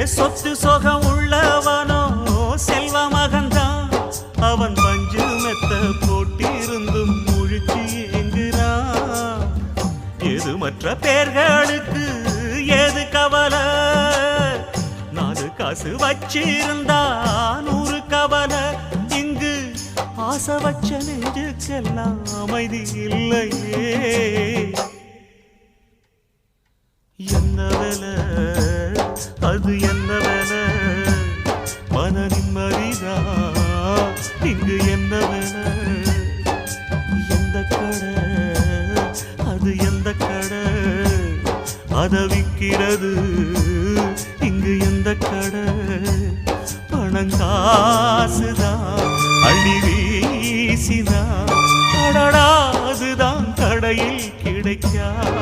சொத்து சொகம் உள்ளவனோ செல்வ மகன்தான். அவன் பஞ்சு மெத்த போட்டிருந்தும் முழிச்சு ஏங்குறான். எது மற்ற பேர்களுக்கு ஏது கவலை? 4 காசு வச்சிருந்தா 100 கவலை. இங்கு ஆசை வச்ச நெஞ்சுக்கெல்லாம் அமைதி இல்லையே. என்ன வேலை அது, என்ன வேலை? மன நிம்மதிதான் இங்கு என்ன வேலை? எந்த கடை அது, எந்த கடை? அத விக்கிறது இங்கு எந்த கடை? பணங்காசுதான் அள்ளி வீசிதான். அடடா அதுதான் கடையில் கிடைக்காது.